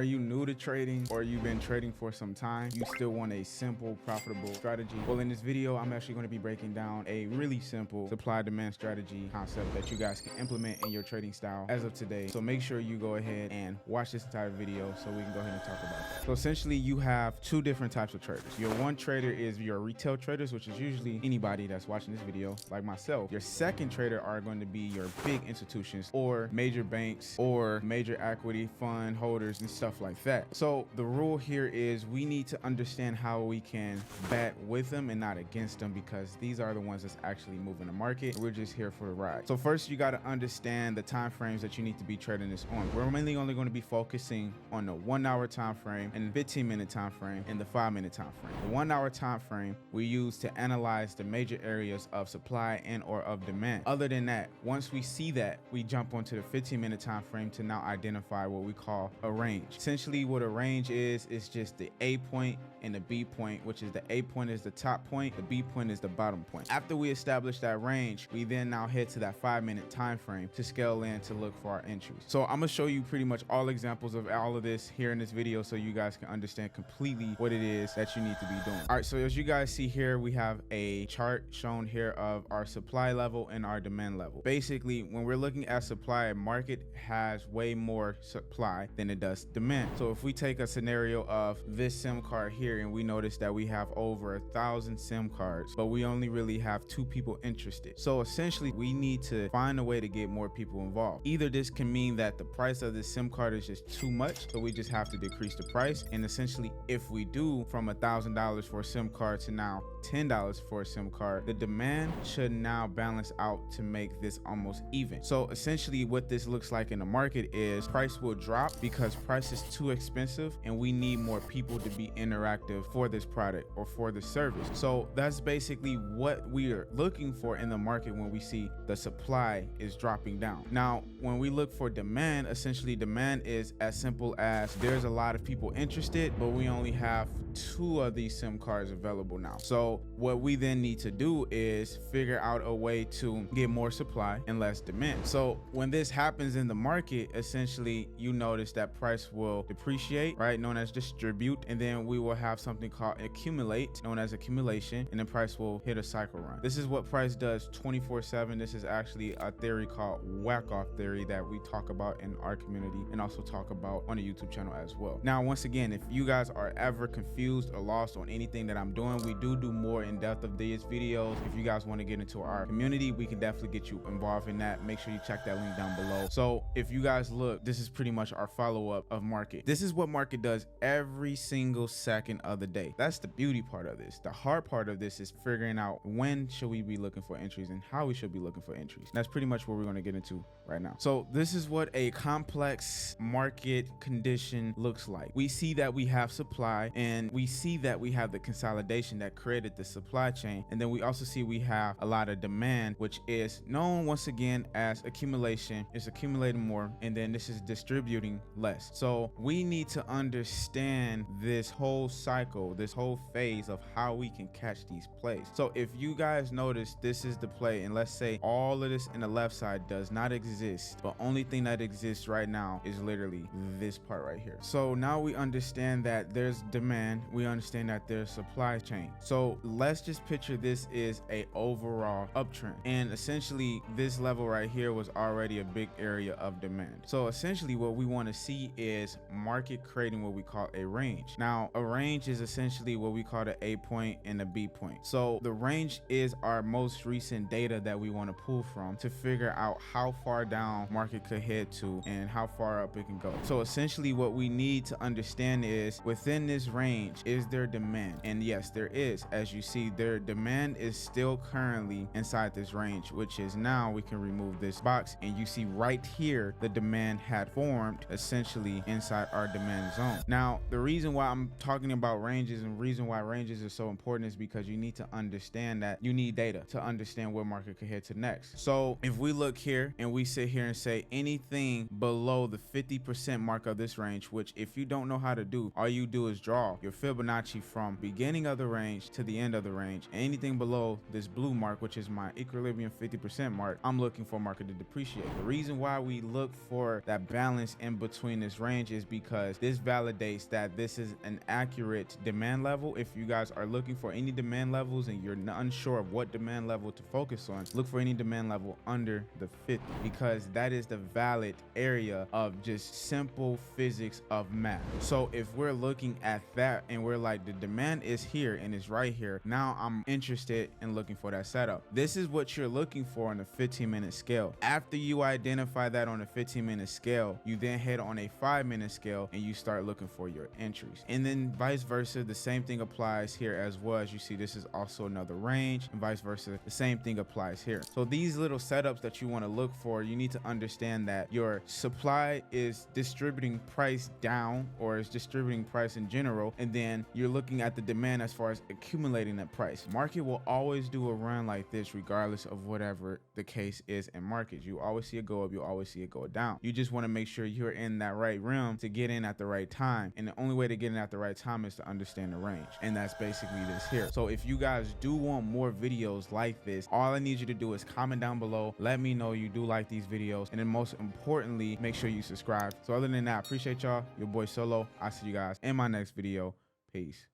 Are you new to trading or you've been trading for some time? You still want a simple, profitable strategy? Well, in this video, I'm actually going to be breaking down a really simple supply demand strategy concept that you guys can implement in your trading style as of today. So make sure you go ahead and watch this entire video so we can go ahead and talk about that. So essentially you have two different types of traders. Your one trader is your retail traders, which is usually anybody that's watching this video like myself. Your second trader are going to be your big institutions or major banks or major equity fund holders and stuff like that. So the rule here is we need to understand how we can bet with them and not against them, because these are the ones that's actually moving the market. We're just here for the ride. So first you got to understand the time frames that you need to be trading this on. We're mainly only going to be focusing on the 1 hour time frame and 15-minute time frame and the 5-minute time frame. The 1 hour time frame we use to analyze the major areas of supply and or of demand. Other than that, once we see that, we jump onto the 15-minute time frame to now identify what we call a range. Essentially what a range is just the A point and the B point, which is the A point is the top point, the B point is the bottom point. After we establish that range, we then now head to that 5-minute time frame to scale in to look for our entries. So I'm gonna show you pretty much all examples of all of this here in this video so you guys can understand completely what it is that you need to be doing. All right, so as you guys see here, we have a chart shown here of our supply level and our demand level. Basically, when we're looking at supply, market has way more supply than it does demand. So if we take a scenario of this SIM card here and we notice that we have over 1,000 SIM cards, but we only really have 2 people interested. So essentially we need to find a way to get more people involved. Either this can mean that the price of this SIM card is just too much, so we just have to decrease the price. And essentially if we do from $1,000 for a SIM card to now $10 for a SIM card, the demand should now balance out to make this almost even. So essentially what this looks like in the market is price will drop because price is too expensive and we need more people to be interactive for this product or for the service. So that's basically what we are looking for in the market when we see the supply is dropping down. Now, when we look for demand, essentially demand is as simple as there's a lot of people interested, but we only have 2 of these SIM cards available now. So what we then need to do is figure out a way to get more supply and less demand. So when this happens in the market, essentially you notice that price will depreciate, right, known as distribute, and then we will have something called accumulate, known as accumulation, and then price will hit a cycle run. This is what price does 24/7. This is actually a theory called whack-off theory that we talk about in our community and also talk about on the YouTube channel as well. Now, once again, if you guys are ever confused or lost on anything that I'm doing, we do more in depth of these videos. If you guys want to get into our community, we can definitely get you involved in that. Make sure you check that link down below. So if you guys look, this is pretty much our follow-up of market. This is what market does every single second of the day. That's the beauty part of this. The hard part of this is figuring out when should we be looking for entries and how we should be looking for entries. That's pretty much what we're going to get into right now. So this is what a complex market condition looks like. We see that we have supply and we see that we have the consolidation that created the supply chain, and then we also see we have a lot of demand, which is known once again as accumulation. It's accumulating more, and then this is distributing less. So we need to understand this whole cycle, this whole phase of how we can catch these plays. So if you guys notice, this is the play, and let's say all of this in the left side does not exist, but only thing that exists right now is literally this part right here. So now we understand that there's demand, we understand that there's supply chain. So let's just picture this is a overall uptrend, and essentially this level right here was already a big area of demand. So essentially what we want to see is market creating what we call a range. Now a range is essentially what we call the A point and the B point. So the range is our most recent data that we want to pull from to figure out how far down market could head to and how far up it can go. So essentially what we need to understand is within this range, is there demand? And yes, there is. As you see, their demand is still currently inside this range, which is now we can remove this box and you see right here the demand had formed essentially inside our demand zone. Now the reason why I'm talking about ranges and reason why ranges are so important is because you need to understand that you need data to understand where market could head to next. So if we look here and we sit here and say anything below the 50% mark of this range, which if you don't know how to do, all you do is draw your Fibonacci from beginning of the range to the end of the range. Anything below this blue mark, which is my equilibrium 50% mark, I'm looking for market to depreciate. The reason why we look for that balance in between this range range is because this validates that this is an accurate demand level. If you guys are looking for any demand levels and you're unsure of what demand level to focus on, look for any demand level under the 50, because that is the valid area of just simple physics of math. So if we're looking at that and we're like, the demand is here and it's right here, now I'm interested in looking for that setup. This is what you're looking for on a 15-minute scale. After you identify that on a 15-minute scale, you then head on a 5-minute scale and you start looking for your entries. And then vice versa, the same thing applies here as well. As you see, this is also another range, and vice versa, the same thing applies here. So these little setups that you want to look for, you need to understand that your supply is distributing price down, or is distributing price in general, and then you're looking at the demand as far as accumulating that price. Market will always do a run like this regardless of whatever the case is in markets. You always see it go up, you always see it go down. You just want to make sure you're in that right realm to get in at the right time, and the only way to get in at the right time is to understand the range, and that's basically this here. So if you guys do want more videos like this, all I need you to do is comment down below, let me know you do like these videos, and then most importantly, make sure you subscribe. So other than that, I appreciate y'all. Your boy Solo. I'll see you guys in my next video. Peace.